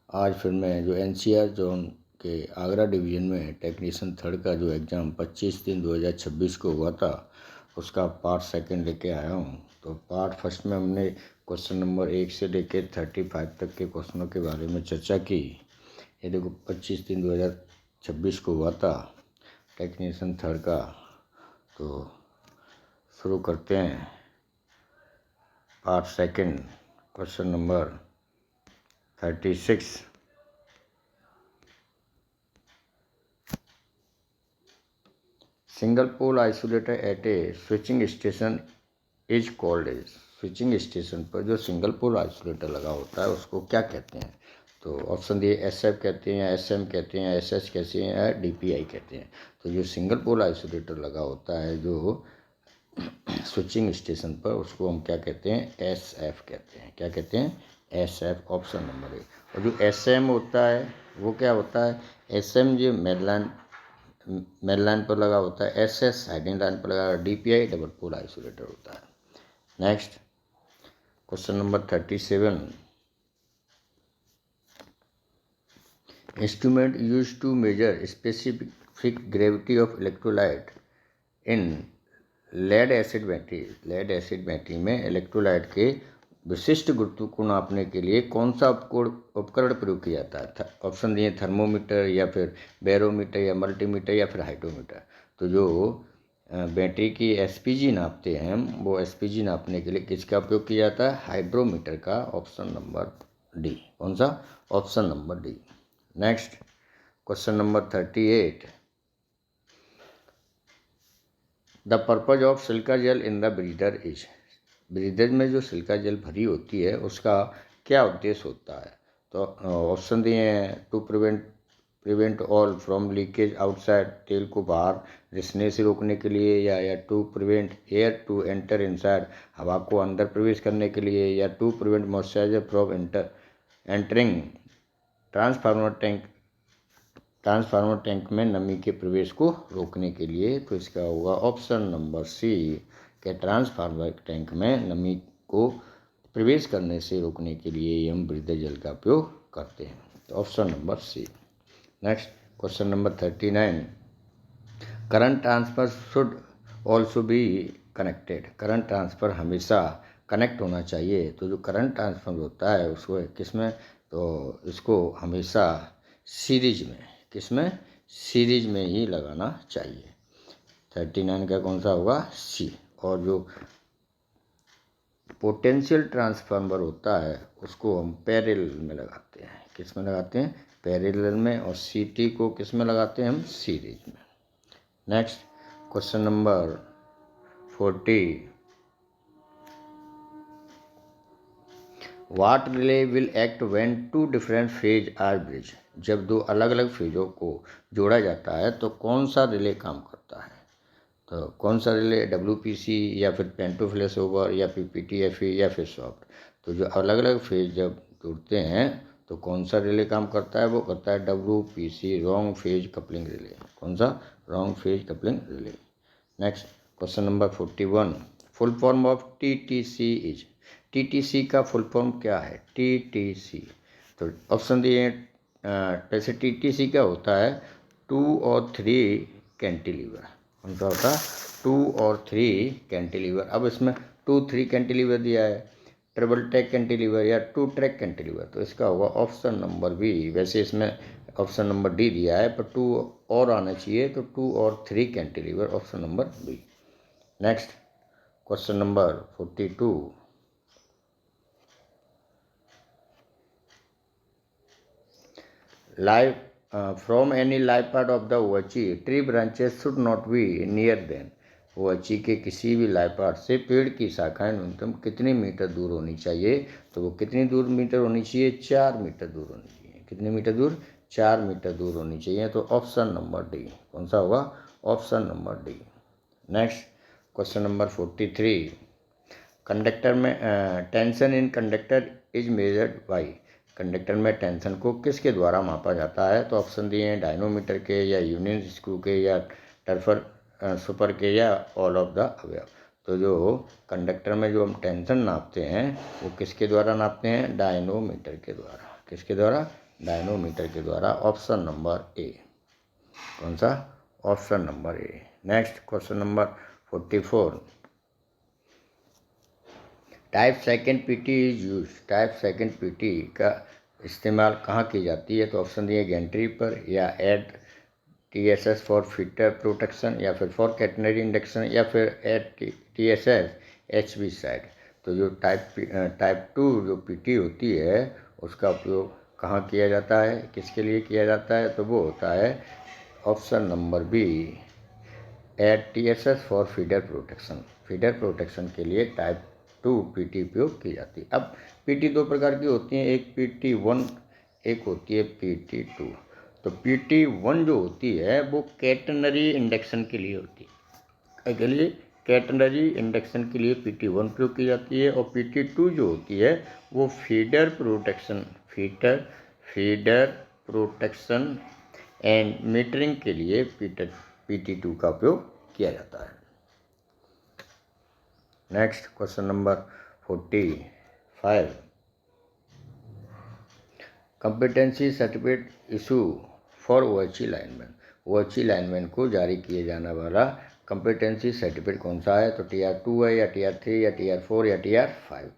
आज फिर मैं जो एनसीआर जोन के आगरा डिवीज़न में टेक्नीशियन थर्ड का जो एग्ज़ाम 25/3/2026 को हुआ था उसका पार्ट सेकंड लेके आया हूँ। तो पार्ट फर्स्ट में हमने क्वेश्चन नंबर 1 से लेके 35 तक के क्वेश्चनों के बारे में चर्चा की। ये देखो 25/3/2026 को हुआ था टेक्नीशियन थर्ड का। तो शुरू करते हैं part second, question number 36। Single pole isolator at a switching station is called as. Switching station पर जो सिंगल पोल आइसोलेटर लगा होता है उसको क्या कहते हैं? तो ऑप्शन दिए SF कहते हैं, या SM कहते हैं, या SS कहते हैं, या DPI कहते हैं। तो जो सिंगल पोल आइसोलेटर लगा होता है जो स्विचिंग स्टेशन पर उसको हम क्या कहते हैं? SF कहते हैं। क्या कहते हैं? SF, option number 1। और जो SM होता है वो क्या होता है? SM जो मेन लाइन पर लगा होता है, SS साइडिंग लाइन पर लगा, DPI डबल पोल आइसोलेटर होता है। Next question number 37। Instrument use to measure specific gravity of electrolyte in lead acid battery. Lead acid battery में इलेक्ट्रोलाइट के विशिष्ट गुरुत्व को नापने के लिए कौन सा उपकरण प्रयोग किया जाता है? ऑप्शन दिए थर्मोमीटर, या फिर बैरोमीटर, या मल्टीमीटर, या फिर हाइड्रोमीटर। तो जो बैटरी की SPG नापते हैं हम, वो SPG नापने के लिए किसका उपयोग किया जाता है? हाइड्रोमीटर का। Option number D. कौन सा? Option number D. Next question number 38। The purpose of silica gel in the breather is. Breather में जो सिलिका जेल भरी होती है उसका क्या उद्देश्य होता है? तो ऑप्शन दिए हैं to prevent oil from leakage outside, तेल को बाहर रिसने से रोकने के लिए, या to prevent air to enter inside, हवा को अंदर प्रवेश करने के लिए, या to prevent moisturiser from entering transformer tank में नमी के प्रवेश को रोकने के लिए। तो इसका होगा ऑप्शन नंबर सी के ट्रांसफार्मर टैंक में नमी को प्रवेश करने से रोकने के लिए हम ब्रीदर जेल का उपयोग करते हैं। तो option number C. Next question number 39। Current transfer should also be connected. Current transfer हमेशा कनेक्ट होना चाहिए। तो जो करंट ट्रांसफर होता है उसको किसमें? तो इसको हमेशा सीरीज में, किसमें? सीरीज में ही लगाना चाहिए। 39 का कौन सा होगा? सी। और जो पोटेंशियल ट्रांसफार्मर होता है उसको हम पैरेलल में लगाते हैं। किस में लगाते हैं? पैरेलल में। और CT को किस में लगाते हैं हम? सीरीज में। Next question number 40। What relay will act when two different phase are bridge. जब दो अलग अलग फेजों को जोड़ा जाता है तो कौन सा रिले काम करता है? तो कौन सा रिले? WPC, या फिर पेंटो फ्लैश ओवर, या फिर PTFE, या फिर सॉफ्ट। तो जो अलग अलग फेज जब जुड़ते हैं तो कौन सा रिले काम करता है? वो करता है WPC, wrong phase coupling relay. कौन सा? Wrong phase coupling relay. Next question number 41। Full form of TTC is. TTC का फुल फॉर्म क्या है? TTC। तो ऑप्शन दिए वैसे TTC क्या होता है? 2 और 3 कैंटिलीवर। कौन सा होता है? 2 और 3 कैंटिलीवर। अब इसमें 2-3 कैंटिलीवर दिया है, ट्रिपल ट्रैक कैंटिलीवर या 2 ट्रैक कैंटिलीवर। तो इसका होगा ऑप्शन नंबर बी। वैसे इसमें ऑप्शन नंबर डी दिया है पर 2 और आना चाहिए, तो 2 और 3 cantilever, option number B. Next question number 42। Live from any live part of the OHE tree branches should not be near than. OHE के किसी भी लाइव पार्ट से पेड़ की शाखाएं न्यूनतम कितने मीटर दूर होनी चाहिए? तो वो कितनी दूर मीटर होनी चाहिए? 4 मीटर दूर होनी चाहिए। कितने मीटर दूर? 4 मीटर दूर होनी चाहिए। तो ऑप्शन नंबर डी। कौन सा होगा? Option number D. Next question number 43। Conductor में tension in conductor is measured by. Conductor में टेंशन को किसके द्वारा मापा जाता है? तो ऑप्शन दिए हैं डायनोमीटर के, या यूनियन स्क्रू के, या टर्फर सुपर के, या ऑल ऑफ द अबव। तो जो कंडक्टर में जो हम टेंशन नापते हैं वो किसके द्वारा नापते हैं? डायनोमीटर के द्वारा। किसके द्वारा? डायनोमीटर के द्वारा। Option number A. कौन सा? Option number A. Next question number 44। Type second PT is use. Type second PT का इस्तेमाल कहाँ की जाती है? तो ऑप्शन दिए गैंट्री पर, या at TSS for feeder protection, या फिर फॉर कैटनरी इंडक्शन, या फिर एट TSS HV साइड। तो जो टाइप 2 जो पीटी होती है उसका उपयोग कहाँ किया जाता है, किसके लिए किया जाता है? तो वो होता है option number B, at TSS for feeder protection. Feeder protection के लिए टाइप 2 पीटी उपयोग की जाती है। अब पीटी दो प्रकार की होती हैं, एक PT1, एक होती है PT2। तो PT1 जो होती है वो कैटनरी इंडक्शन के लिए होती है। के लिए कैटनरी इंडक्शन के लिए PT1 प्रयोग की जाती है, और PT2 जो होती है वो फीडर प्रोटेक्शन एंड मीटरिंग के लिए PT2 का उपयोग किया जाता है। Next question number 45। Competency certificate issue for OHE lineman. OHE lineman को जारी किए जाने वाला कंपिटेंसी सर्टिफिकेट कौन सा है? तो TR2 है, या TR3, या TR4, या TR5।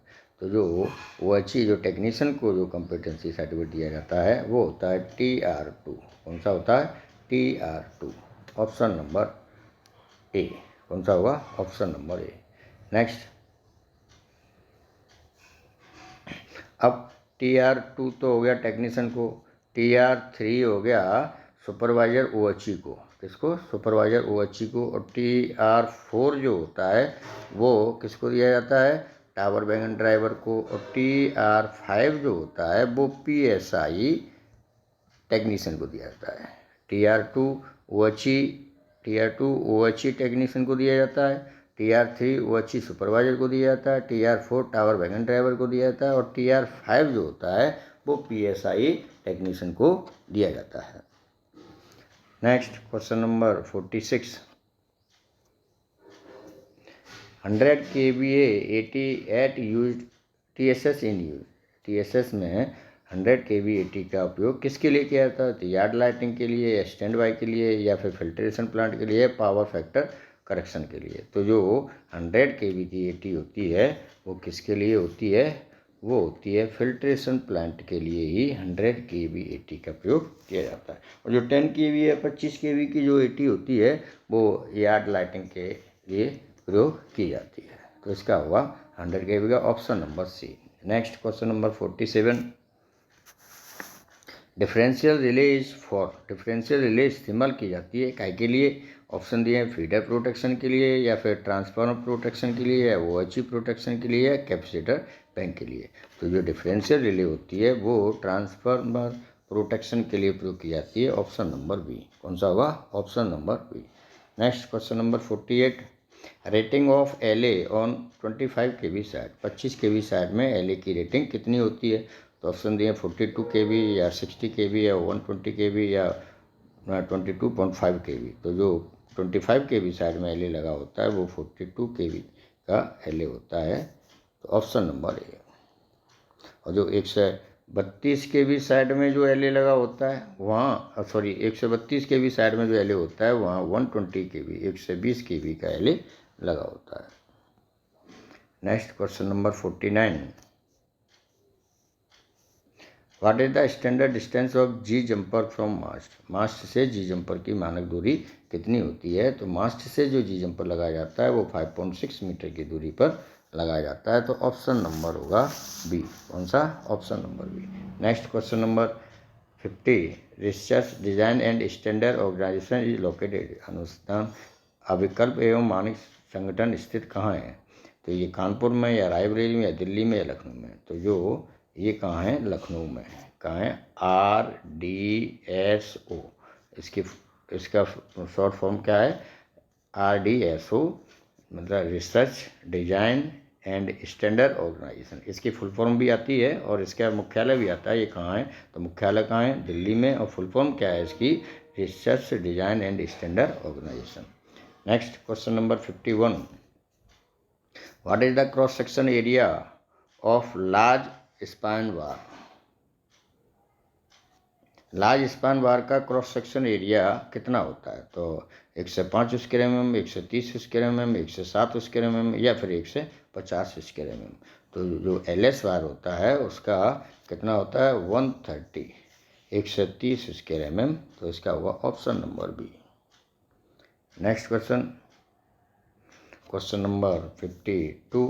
तो जो OHE जो टेक्नीशियन को जो कंपिटेंसी सर्टिफिकेट दिया जाता है वो होता है TR2। कौन सा होता है? TR2। Option number A. कौन सा होगा? Option number A. नेक्स्ट, अब TR2 तो हो गया टेक्नीशियन को, TR3 हो गया सुपरवाइजर OHE को। किसको? सुपरवाइजर OHE को। और TR4 जो होता है वो किसको दिया जाता है? टावर वैगन ड्राइवर को। और TR5 जो होता है वो PSI टेक्नीशियन को दिया जाता है। TR2 OHE टेक्नीशियन को दिया जाता है, TR3 OHE सुपरवाइजर को दिया जाता है, TR4 टावर वैगन ड्राइवर को दिया जाता है, और TR5 जो होता है वो PSI टेक्नीशियन को दिया जाता है। Next question number 46। 100 kVA 88 use TSS in use. TSS में 100 kVA 80 का उपयोग किसके लिए किया जाता है? तो यार्ड लाइटिंग के लिए, या स्टैंड बाई के लिए, या फिर फिल्ट्रेशन प्लांट के लिए, पावर फैक्टर करेक्शन के लिए। तो जो 100 kV की 80 होती है वो किसके लिए होती है? वो होती है फिल्ट्रेशन प्लांट के लिए ही 100 kV 80 का प्रयोग किया जाता है। और जो 10 kV या 25 kV की जो 80 होती है वो यार्ड लाइटिंग के लिए प्रयोग की जाती है। तो इसका हुआ 100 kV का option number C. Next question number 47। Differential relay is for. Differential relay इस्तेमाल की जाती है काय के लिए? ऑप्शन दिए हैं फीडर प्रोटेक्शन के लिए, या फिर ट्रांसफार्मर प्रोटेक्शन के लिए, या OHE प्रोटेक्शन के लिए, या कैपेसिटर बैंक के लिए। तो जो डिफरेंशियल रिले होती है वो ट्रांसफार्मर प्रोटेक्शन के लिए प्रयोग की जाती है। Option number B. कौन सा होगा? Option number B. Next question number 48। Rating of LA on 25 kV side. 25 kV side में LA की रेटिंग कितनी होती है? तो ऑप्शन दिए 42 kV, या 60 kV, या 120 kV, या 22.5 kV। तो जो 25 kV साइड में LA लगा होता है वो 42 kV का LA होता है। तो ऑप्शन नंबर ए। और जो 132 kV साइड में जो LA लगा होता है वहाँ 132 kV साइड में जो LA होता है वहाँ 120 kV 120 kV का LA लगा होता है। Next question number 49। What is the standard distance of G jumper from mast. Mast से जी जंपर की मानक दूरी कितनी होती है? तो मास्ट से जो जी जंपर लगाया जाता है वो 5.6 मीटर की दूरी पर लगाया जाता है। तो ऑप्शन नंबर होगा बी। कौन सा? Option number B. Next question number 50। Research design and standard organisation is located. अनुसंधान अभिकल्प एवं मानक संगठन स्थित कहाँ है? तो ये कानपुर में, या रायबरेली में, या दिल्ली में, या लखनऊ में। तो जो ये कहाँ है? लखनऊ में। कहाँ है? RDSO। इसका शॉर्ट फॉर्म क्या है? RDSO मतलब research design and standard organisation. इसकी फुल फॉर्म भी आती है और इसका मुख्यालय भी आता है। ये कहाँ है? तो मुख्यालय कहाँ है? दिल्ली में। और फुल फॉर्म क्या है इसकी? Research design and standard organisation. Next question number 51। What is the cross section area of large span bar. Large span bar का क्रॉस सेक्शन एरिया कितना होता है? तो 105 square mm, 130 square mm, 107 square mm या फिर 150 स्क्वायर mm। तो जो LS बार होता है उसका कितना होता है? 130, 130 स्क्वायर mm। तो इसका हुआ option number B. Next question, question number 52।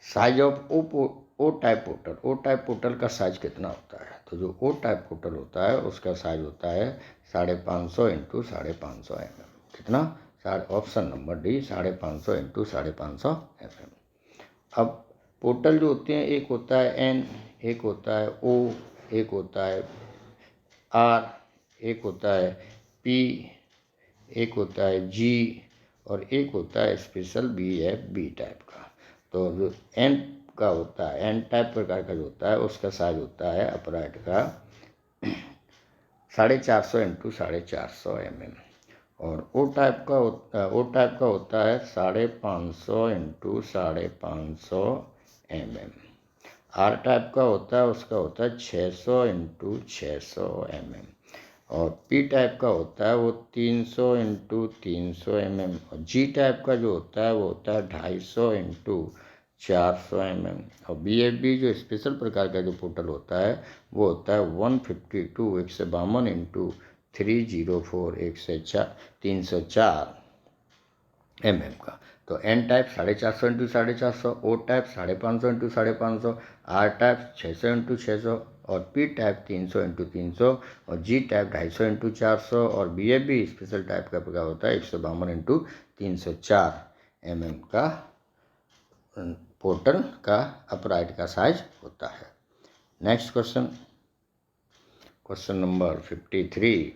Size of O type portal, O type portal का साइज कितना होता है? तो जो ओ टाइप पोर्टल होता है उसका साइज होता है 550 इंटू 550 mm। कितना? Option number D, 550 into 550 mm। अब पोर्टल जो होते हैं, एक होता है एन, एक होता है ओ, एक होता है आर, एक होता है पी, एक होता है जी और एक होता है स्पेशल बी टाइप का। तो जो एन का होता है, एन टाइप प्रकार का जो होता है उसका साइज होता है अपराइट का 450 इंटू 450 mm। और ओ टाइप का होता है 550 इंटू 550 mm। आर टाइप का होता है, उसका होता है 600 इंटू 600 mm। और पी टाइप का होता है वो 300 इंटू 300 mm। और जी टाइप का जो होता है वो होता है 250 इंटू 400 mm। और BFB जो स्पेशल प्रकार का जो पोर्टल होता है वो होता है 152, 152 इंटू 304, 304 mm का। तो N type 450 into 450, O type 550 into 550, R type 600 into 600 और पी टाइप 300 इंटू 300 और जी टाइप 250 इंटू 400 और BFB स्पेशल टाइप का प्रकार होता है 152 इंटू 304 mm का पोर्टल का अपराइट का साइज होता है। Next question, question number 53।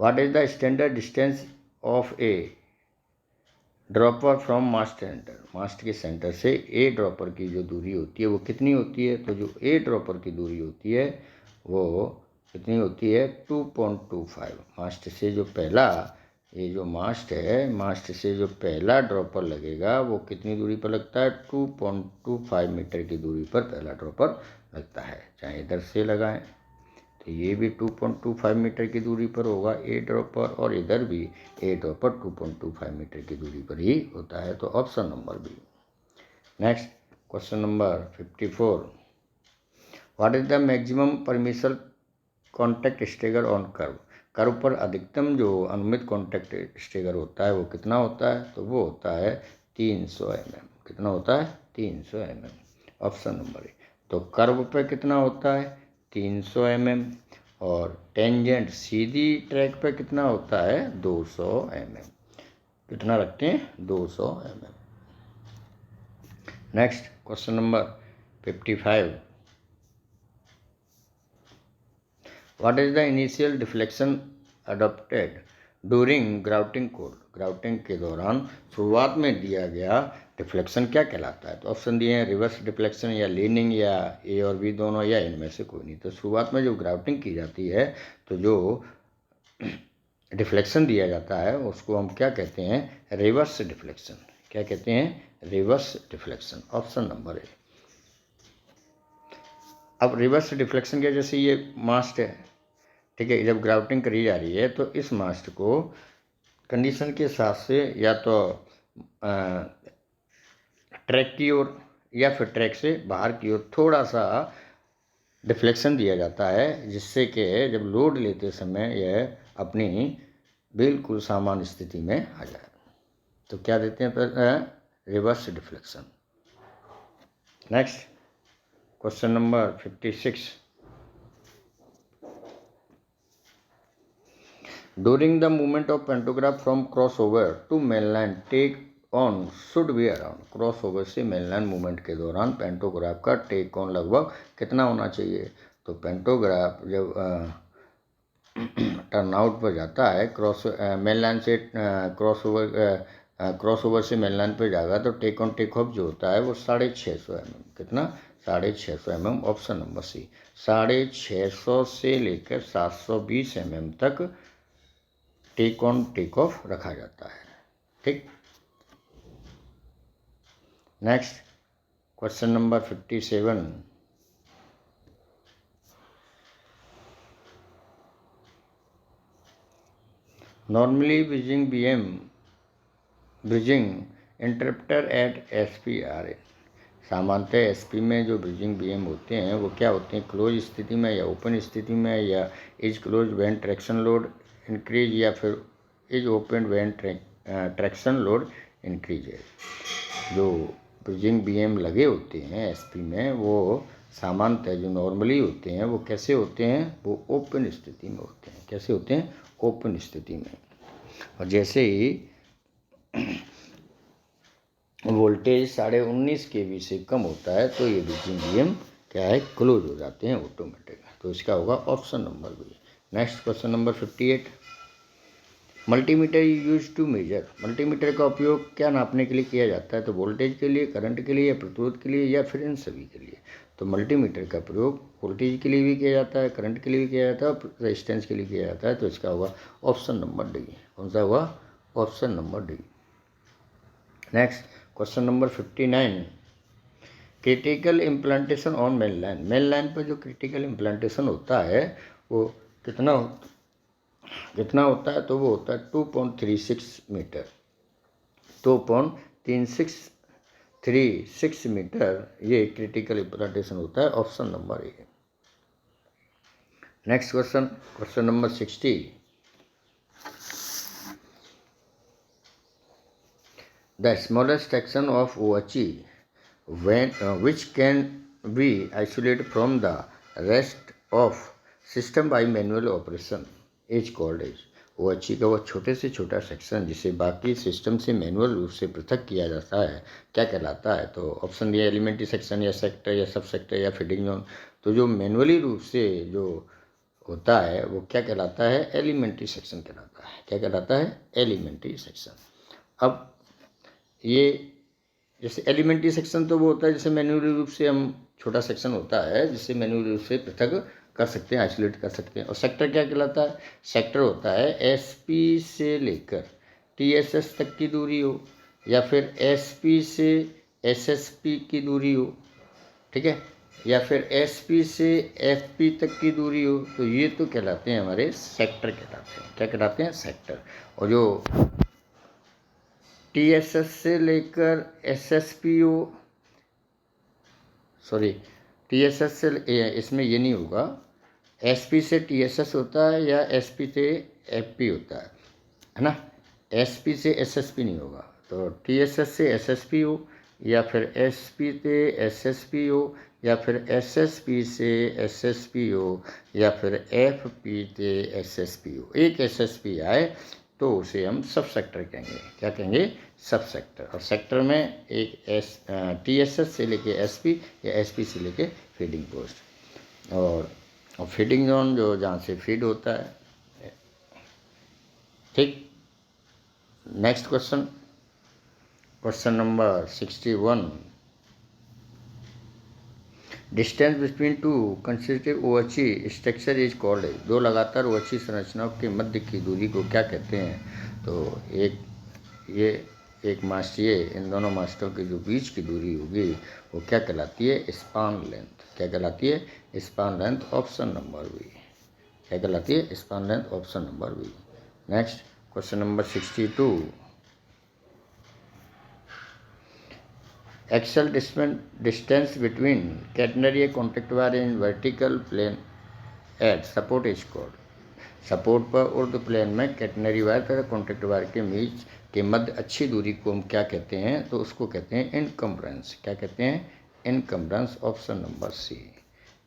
What is the standard distance of a dropper from mast centre? Mast के सेंटर से ए ड्रॉपर की जो दूरी होती है वो कितनी होती है? तो जो ए ड्रॉपर की दूरी होती है वो कितनी होती है? 2.25। मास्ट से जो पहला, ये जो मास्ट है, मास्ट से जो पहला ड्रॉपर लगेगा वो कितनी दूरी पर लगता है? 2.25 मीटर की दूरी पर पहला ड्रॉपर लगता है। चाहे इधर से लगाएं तो ये भी 2.25 मीटर की दूरी पर होगा ए ड्रॉपर, और इधर भी ए ड्रॉपर 2.25 मीटर की दूरी पर ही होता है। तो option number B. Next question number 54। What is the maximum permission contact stagger on curve? Curve पर अधिकतम जो अनुमित कॉन्टैक्ट स्टेगर होता है वो कितना होता है? तो वो होता है 300 mm। कितना होता है? 300 mm। Option number A. तो कर्व पर कितना होता है? 300 mm। और टेंजेंट सीधी ट्रैक पर कितना होता है? 200 mm। कितना रखते हैं? 200 mm। Next question number 55। What is the initial deflection adopted during grouting code? Grouting के दौरान शुरुआत में दिया गया डिफ्लेक्शन क्या कहलाता है? तो ऑप्शन दिए हैं रिवर्स डिफ्लेक्शन या लीनिंग या ए और बी दोनों या इनमें से कोई नहीं। तो शुरुआत में जो ग्राउटिंग की जाती है तो जो डिफ्लेक्शन दिया जाता है उसको हम क्या कहते हैं? Reverse deflection. क्या कहते हैं? Reverse deflection. Option number A. अब रिवर्स डिफ्लेक्शन के जैसे ये मास्ट है, ठीक है, जब ग्राउटिंग करी जा रही है तो इस मास्ट को कंडीशन के हिसाब से या तो ट्रैक की ओर या फिर ट्रैक से बाहर की ओर थोड़ा सा डिफ्लेक्शन दिया जाता है, जिससे कि जब लोड लेते समय यह अपनी बिल्कुल सामान्य स्थिति में आ जाए। तो क्या देते हैं? Reverse deflection. Next question number 56। During the movement of pantograph from crossover to mainland, take on should be around। crossover से mainland movement के दौरान पेंटोग्राफ का टेक ऑन लगभग कितना होना चाहिए? तो पेंटोग्राफ जब टर्नआउट पर जाता है mainland से क्रॉसओवर से mainland पर जाएगा तो टेक ऑन टेक ऑफ जो होता है वो 650 mm। कितना? 650 mm। ऑप्शन नंबर सी। 650 से लेकर 720 mm तक टेक ऑन टेक ऑफ रखा जाता है। ठीक। Next question number 57। Normally bridging interrupter at SPR। सामान्यतः एसपी में जो ब्रिजिंग बीएम होते हैं वो क्या होते हैं, क्लोज स्थिति में या ओपन स्थिति में, या is close when traction load increase, या फिर is open when traction load increase है। जो ब्रिजिंग बीएम लगे होते हैं एसपी में वो सामान्यतः जो नॉर्मली होते हैं वो कैसे होते हैं, वो ओपन स्थिति में होते हैं। कैसे होते हैं, ओपन स्थिति में। और जैसे ही वोल्टेज 19.5 kV से कम होता है तो ये ब्रिजिंग बीएम क्या है, क्लोज हो जाते हैं ऑटोमेटिक। तो इसका होगा option number B. Next question number 58। Multimeter use to measure. Multimeter का उपयोग क्या नापने के लिए किया जाता है, तो वोल्टेज के लिए, करंट के लिए, या प्रतिरोध के लिए, या फिर इन सभी के लिए। तो मल्टीमीटर का प्रयोग वोल्टेज के लिए भी किया जाता है, करंट के लिए भी किया जाता है, और रेजिस्टेंस के लिए किया जाता है। तो इसका होगा ऑप्शन नंबर डी। कौन सा होगा, option number D. Next question number 59। Critical implantation on main line. Main line पर जो क्रिटिकल इम्प्लांटेशन होता है वो कितना होता है, तो वो होता है 2.36 मीटर। 2.36 मीटर ये क्रिटिकल इम्प्लांटेशन होता है। Option number A. Next question number 60। The smallest section of OHE which can be isolated from the rest of system by manual operation is called as। OHE का वो छोटे से छोटा section जिसे बाकी सिस्टम से मैनुअल रूप से पृथक किया जाता है क्या कहलाता है। तो ऑप्शन दिया एलिमेंट्री सेक्शन, या सेक्टर, या सब सेक्टर, या फीडिंग जोन। तो जो मैनुअली रूप से जो होता है वो क्या कहलाता है, एलिमेंट्री सेक्शन कहलाता है। क्या कहलाता है, एलिमेंट्री सेक्शन। अब ये जैसे एलिमेंट्री सेक्शन तो वो होता है जैसे मैन्युअली रूप से हम छोटा सेक्शन होता है जिससे मैन्युअली रूप से पृथक कर सकते हैं, आइसोलेट कर सकते हैं। और सेक्टर क्या कहलाता है, सेक्टर होता है एसपी से लेकर टीएसएस तक की दूरी हो, या फिर एसपी से एसएसपी की दूरी हो, ठीक है, या फिर एसपी से एफपी तक की दूरी हो। तो ये तो कहलाते हैं हमारे सेक्टर कहलाते हैं। क्या कहलाते हैं, सेक्टर। और जो टीएसएस से लेकर एसएसपीओ, सॉरी टीएसएस से इसमें ये नहीं होगा, एसपी से टीएसएस होता है या एसपी से एफपी होता है ना। एसपी से एसएसपी नहीं होगा। तो टीएसएस से एसएसपीओ, या फिर एसपी से एसएसपीओ, या फिर एसएसपी से एसएसपीओ, या फिर एफपी से एसएसपीओ। एक एसएसपी आए तो उसे हम सब सेक्टर कहेंगे। क्या कहेंगे, सब सेक्टर। और सेक्टर में एक टीएसएस से लेके एसपी, या एसपी से लेके फीडिंग पोस्ट, और फीडिंग जोन जो जहाँ से फीड होता है, ठीक। Next question number 61। Distance between two consecutive OHE structure is called. दो लगातार OHE संरचनाओं के मध्य की दूरी को क्या कहते हैं। तो एक मास्ट, ये इन दोनों मास्टों के जो बीच की दूरी होगी वो क्या कहलाती है, स्पान लेंथ। क्या कहलाती है, span length. Option number B. क्या कहलाती है, span length. Option number B. Next question number 62। Axial distance between catenary contact wire in vertical plane at support is called। Support पर उर्ध्व प्लेन में कैटनरी वायर तथा contact wire के बीच के मध्य अच्छी दूरी को हम क्या कहते हैं, तो उसको कहते हैं इनकम्बरेंस। क्या कहते हैं, encumbrance. Option number C.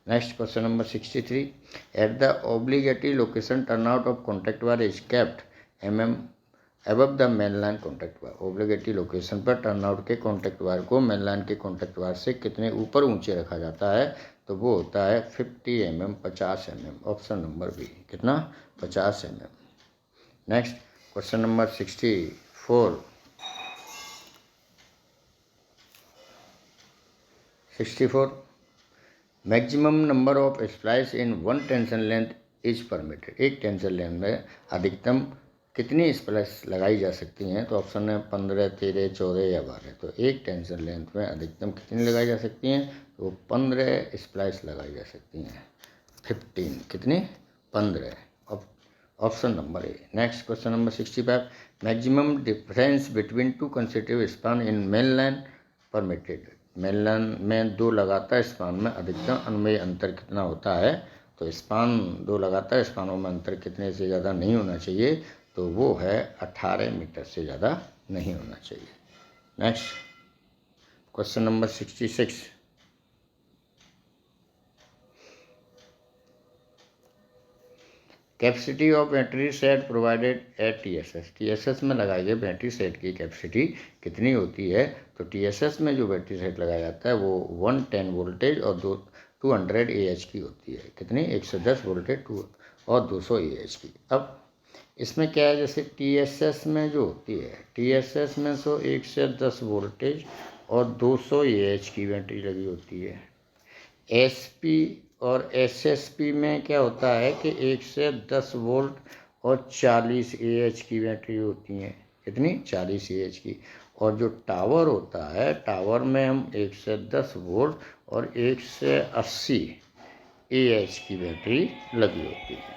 Next question number 63। At the obligatory location turnout of contact wire is kept above the main line contact wire. Obligatory location पर टर्नआउट के कॉन्टैक्ट वायर को मेन लाइन के contact wire से कितने ऊपर ऊंचे रखा जाता है, तो वो होता है 50 mm, 50 mm। Option number B. कितना, 50 mm। Next question number 64। 64। Maximum number of splice in one tension length is permitted. एक टेंशन लेंथ में अधिकतम कितनी स्प्लाइस लगाई जा सकती हैं, तो ऑप्शन है 15, 13, 14 या 12। तो एक टेंशन लेंथ में अधिकतम कितनी लगाई जा सकती हैं, तो 15 स्प्लाइस लगाई जा सकती हैं। 15 कितनी, 15। अब option number A. Next question number 65, maximum difference between two consecutive span in mainland permitted. Mainland में दो लगातार स्पान में अधिकतम अनुमेय अंतर कितना होता है? तो स्पान, दो लगातार स्पानों में अंतर कितने से ज़्यादा नहीं होना चाहिए? तो वो है 18 मीटर से ज़्यादा नहीं होना चाहिए। Next question number 66, capacity of battery set provided eight TSS। TSS में लगाई गई बैटरी सेट की कैपेसिटी कितनी होती है? तो TSS में जो बैटरी सेट लगाया जाता है वो 110 वोल्टेज और 200 AH की होती है। कितनी? 110 वोल्टेज और 200 AH की। अब इसमें क्या है, जैसे TSS में जो होती है, TSS में 110 वोल्टेज और 200 AH की बैटरी लगी होती है। SP और SSP में क्या होता है कि 110 वोल्ट और 40 AH की बैटरी होती हैं। कितनी? 40 AH की। और जो टावर होता है, टावर में हम 110 वोल्ट और 180 AH की बैटरी लगी होती है।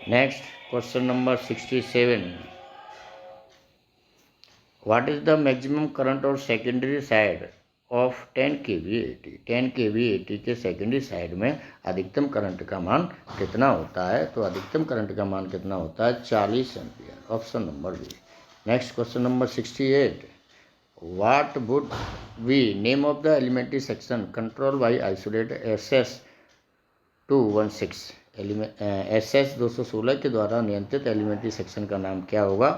Next question number 67, what is the maximum current और secondary side of 10 kV 80। 10 kV 80 के सेकेंडरी साइड में अधिकतम करंट का मान कितना होता है? तो अधिकतम करंट का मान कितना होता है? 40 ampere. Option number B. Next question number 68, what would be name of the elementary section control by isolate SS 216। SS 216 के द्वारा नियंत्रित एलिमेंट्री सेक्शन का नाम क्या होगा?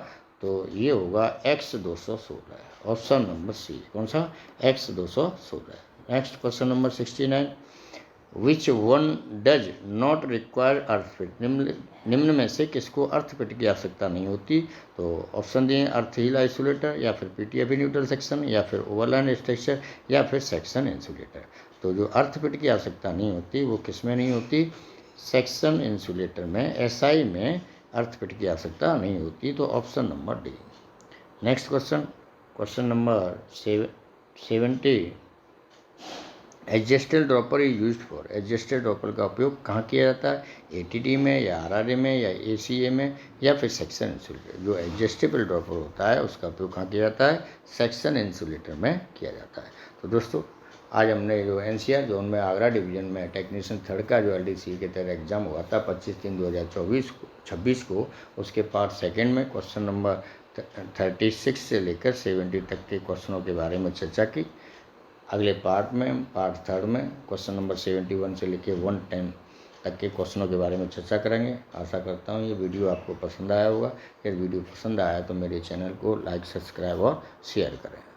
तो ये होगा X 216। ऑप्शन नंबर सी। कौन सा? X 216। Next question number 69, which one does not require earth fit. निम्न में से किसको अर्थफिट की आवश्यकता नहीं होती? तो ऑप्शन दिए अर्थ हील आइसोलेटर, या फिर PTFE न्यूट्रल सेक्शन, या फिर ओवरलैंड स्ट्रक्चर, या फिर सेक्शन इंसुलेटर। तो जो अर्थफिट की आवश्यकता नहीं होती वो किस में नहीं होती? सेक्शन इंसुलेटर में, SI में अर्थफिट की आवश्यकता नहीं होती। तो option number D. Next question, question number 70, adjusted dropper is used for. Adjusted dropper का उपयोग कहाँ किया जाता है? ATD में, या RRA में, या ACA में, या फिर सेक्शन इंसुलेटर। जो एडजस्टेबल ड्रॉपर होता है उसका उपयोग कहाँ किया जाता है? सेक्शन इंसुलेटर में किया जाता है। तो दोस्तों, आज हमने जो NCR जोन में आगरा डिवीजन में टेक्नीशियन थर्ड का जो LDC के तहत एग्जाम हुआ था 25/3/2026 को, उसके पार्ट सेकेंड में क्वेश्चन नंबर 36 से लेकर 70 तक के क्वेश्चनों के बारे में चर्चा की। अगले पार्ट में, पार्ट थर्ड में, क्वेश्चन नंबर 71 से लेकर 110 तक के क्वेश्चनों के बारे में चर्चा करेंगे। आशा करता हूँ ये वीडियो आपको पसंद आया होगा। यदि वीडियो पसंद आया तो मेरे चैनल को लाइक, सब्सक्राइब और शेयर करें।